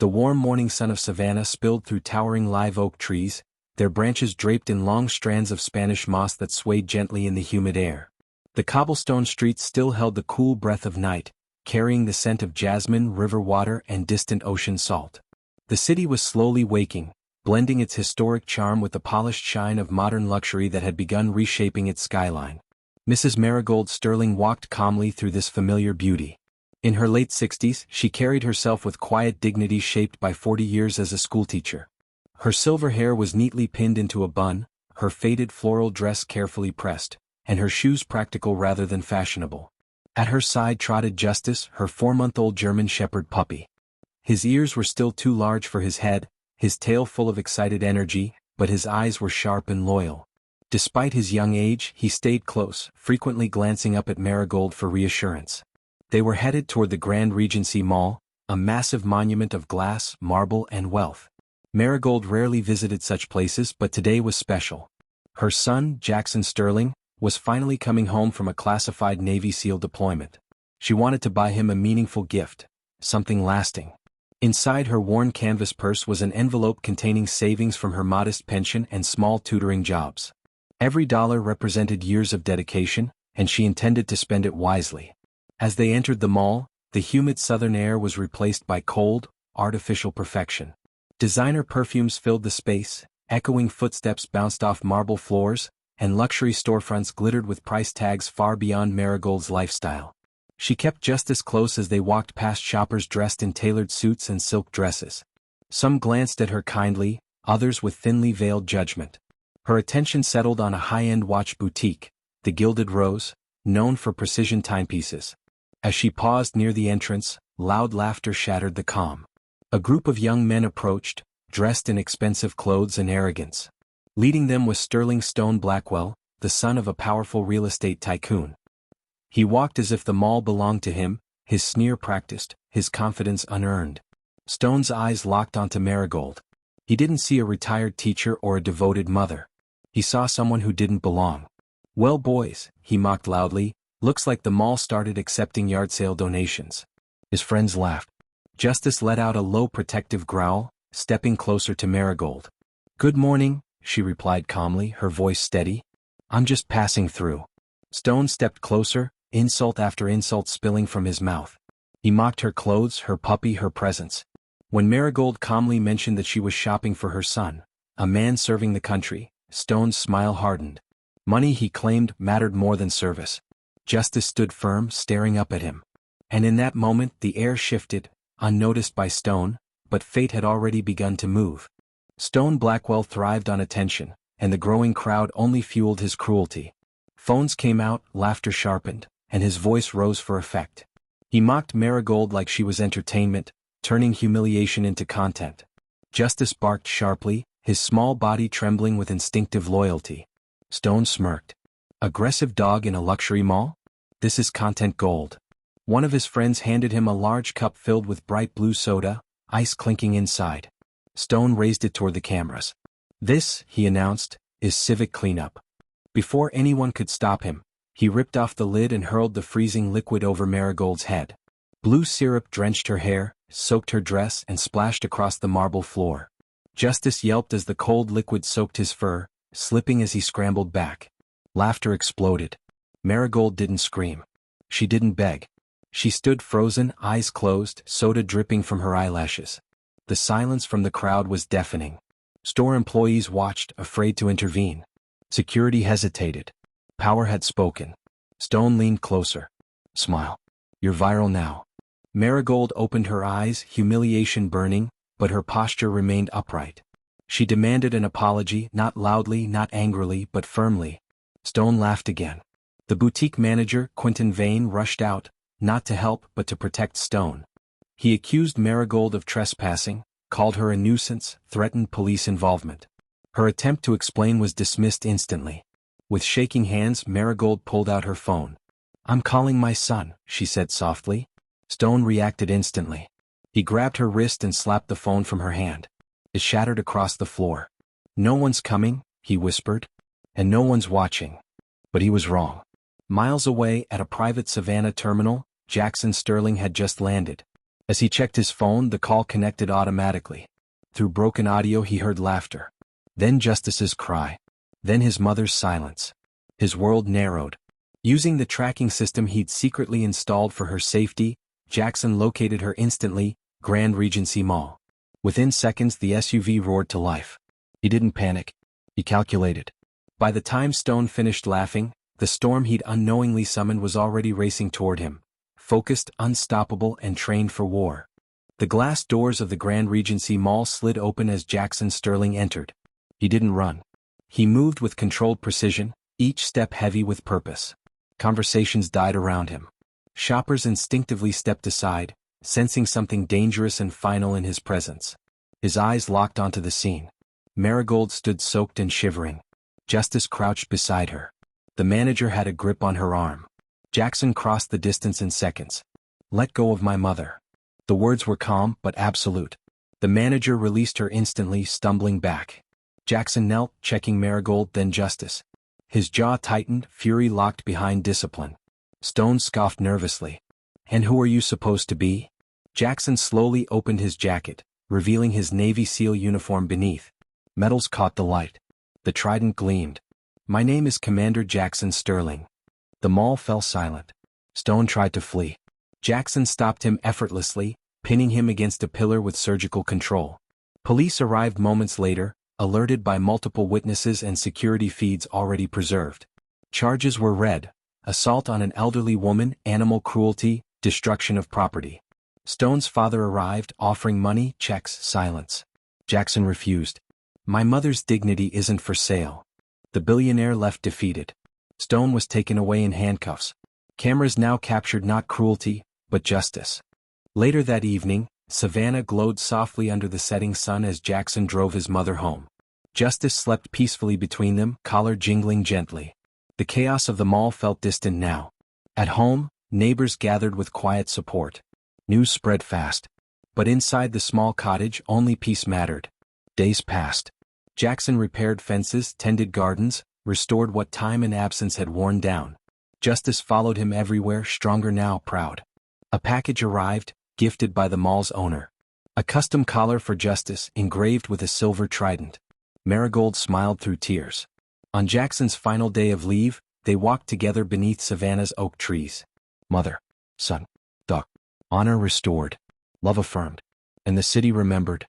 The warm morning sun of Savannah spilled through towering live oak trees, their branches draped in long strands of Spanish moss that swayed gently in the humid air. The cobblestone streets still held the cool breath of night, carrying the scent of jasmine, river water, and distant ocean salt. The city was slowly waking, blending its historic charm with the polished shine of modern luxury that had begun reshaping its skyline. Mrs. Marigold Sterling walked calmly through this familiar beauty. In her late 60s, she carried herself with quiet dignity shaped by 40 years as a schoolteacher. Her silver hair was neatly pinned into a bun, her faded floral dress carefully pressed, and her shoes practical rather than fashionable. At her side trotted Justice, her 4-month-old German Shepherd puppy. His ears were still too large for his head, his tail full of excited energy, but his eyes were sharp and loyal. Despite his young age, he stayed close, frequently glancing up at Marigold for reassurance. They were headed toward the Grand Regency Mall, a massive monument of glass, marble, and wealth. Marigold rarely visited such places, but today was special. Her son, Jackson Sterling, was finally coming home from a classified Navy SEAL deployment. She wanted to buy him a meaningful gift, something lasting. Inside her worn canvas purse was an envelope containing savings from her modest pension and small tutoring jobs. Every dollar represented years of dedication, and she intended to spend it wisely. As they entered the mall, the humid southern air was replaced by cold, artificial perfection. Designer perfumes filled the space, echoing footsteps bounced off marble floors, and luxury storefronts glittered with price tags far beyond Marigold's lifestyle. She kept Justice close as they walked past shoppers dressed in tailored suits and silk dresses. Some glanced at her kindly, others with thinly veiled judgment. Her attention settled on a high-end watch boutique, the Gilded Rose, known for precision timepieces. As she paused near the entrance, loud laughter shattered the calm. A group of young men approached, dressed in expensive clothes and arrogance. Leading them was Sterling Stone Blackwell, the son of a powerful real estate tycoon. He walked as if the mall belonged to him, his sneer practiced, his confidence unearned. Stone's eyes locked onto Marigold. He didn't see a retired teacher or a devoted mother. He saw someone who didn't belong. "Well, boys," he mocked loudly, "looks like the mall started accepting yard sale donations." His friends laughed. Justice let out a low protective growl, stepping closer to Marigold. "Good morning," she replied calmly, her voice steady. "I'm just passing through." Stone stepped closer, insult after insult spilling from his mouth. He mocked her clothes, her puppy, her presence. When Marigold calmly mentioned that she was shopping for her son, a man serving the country, Stone's smile hardened. Money, he claimed, mattered more than service. Justice stood firm, staring up at him. And in that moment the air shifted, unnoticed by Stone, but fate had already begun to move. Stone Blackwell thrived on attention, and the growing crowd only fueled his cruelty. Phones came out, laughter sharpened, and his voice rose for effect. He mocked Marigold like she was entertainment, turning humiliation into content. Justice barked sharply, his small body trembling with instinctive loyalty. Stone smirked. Aggressive dog in a luxury mall? This is content gold. One of his friends handed him a large cup filled with bright blue soda, ice clinking inside. Stone raised it toward the cameras. "This," he announced, "is civic cleanup." Before anyone could stop him, he ripped off the lid and hurled the freezing liquid over Marigold's head. Blue syrup drenched her hair, soaked her dress, and splashed across the marble floor. Justice yelped as the cold liquid soaked his fur, slipping as he scrambled back. Laughter exploded. Marigold didn't scream. She didn't beg. She stood frozen, eyes closed, soda dripping from her eyelashes. The silence from the crowd was deafening. Store employees watched, afraid to intervene. Security hesitated. Power had spoken. Stone leaned closer. "Smile. You're viral now." Marigold opened her eyes, humiliation burning, but her posture remained upright. She demanded an apology, not loudly, not angrily, but firmly. Stone laughed again. The boutique manager, Quentin Vane, rushed out, not to help but to protect Stone. He accused Marigold of trespassing, called her a nuisance, threatened police involvement. Her attempt to explain was dismissed instantly. With shaking hands, Marigold pulled out her phone. "I'm calling my son," she said softly. Stone reacted instantly. He grabbed her wrist and slapped the phone from her hand. It shattered across the floor. "No one's coming," he whispered. "And no one's watching." But he was wrong. Miles away, at a private Savannah terminal, Jackson Sterling had just landed. As he checked his phone, the call connected automatically. Through broken audio he heard laughter. Then Justice's cry. Then his mother's silence. His world narrowed. Using the tracking system he'd secretly installed for her safety, Jackson located her instantly, Grand Regency Mall. Within seconds the SUV roared to life. He didn't panic. He calculated. By the time Stone finished laughing, the storm he'd unknowingly summoned was already racing toward him, focused, unstoppable, and trained for war. The glass doors of the Grand Regency Mall slid open as Jackson Sterling entered. He didn't run. He moved with controlled precision, each step heavy with purpose. Conversations died around him. Shoppers instinctively stepped aside, sensing something dangerous and final in his presence. His eyes locked onto the scene. Marigold stood soaked and shivering. Justice crouched beside her. The manager had a grip on her arm. Jackson crossed the distance in seconds. "Let go of my mother." The words were calm but absolute. The manager released her instantly, stumbling back. Jackson knelt, checking Marigold, then Justice. His jaw tightened, fury locked behind discipline. Stone scoffed nervously. "And who are you supposed to be?" Jackson slowly opened his jacket, revealing his Navy SEAL uniform beneath. Metals caught the light. The trident gleamed. "My name is Commander Jackson Sterling." The mall fell silent. Stone tried to flee. Jackson stopped him effortlessly, pinning him against a pillar with surgical control. Police arrived moments later, alerted by multiple witnesses and security feeds already preserved. Charges were read: assault on an elderly woman, animal cruelty, destruction of property. Stone's father arrived, offering money, checks, silence. Jackson refused. "My mother's dignity isn't for sale." The billionaire left defeated. Stone was taken away in handcuffs. Cameras now captured not cruelty, but justice. Later that evening, Savannah glowed softly under the setting sun as Jackson drove his mother home. Justice slept peacefully between them, collar jingling gently. The chaos of the mall felt distant now. At home, neighbors gathered with quiet support. News spread fast. But inside the small cottage, only peace mattered. Days passed. Jackson repaired fences, tended gardens, restored what time and absence had worn down. Justice followed him everywhere, stronger now, proud. A package arrived, gifted by the mall's owner. A custom collar for Justice, engraved with a silver trident. Marigold smiled through tears. On Jackson's final day of leave, they walked together beneath Savannah's oak trees. Mother, son, dog. Honor restored. Love affirmed. And the city remembered.